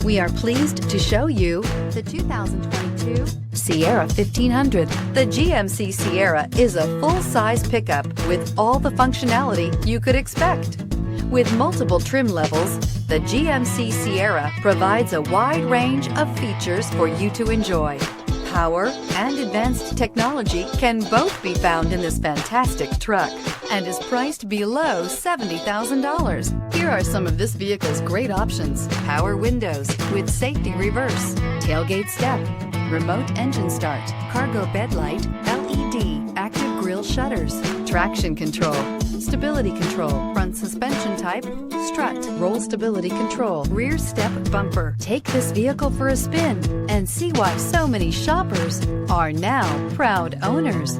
We are pleased to show you the 2022 Sierra 1500. The GMC Sierra is a full-size pickup with all the functionality you could expect. With multiple trim levels, the GMC Sierra provides a wide range of features for you to enjoy. Power and advanced technology can both be found in this fantastic truck and is priced below $70,000. Here are some of this vehicle's great options: power windows with safety reverse, tailgate step, remote engine start, cargo bed light, LED, active grille shutters, traction control, stability control, front suspension type, strut, roll stability control, rear step bumper. Take this vehicle for a spin and see why so many shoppers are now proud owners.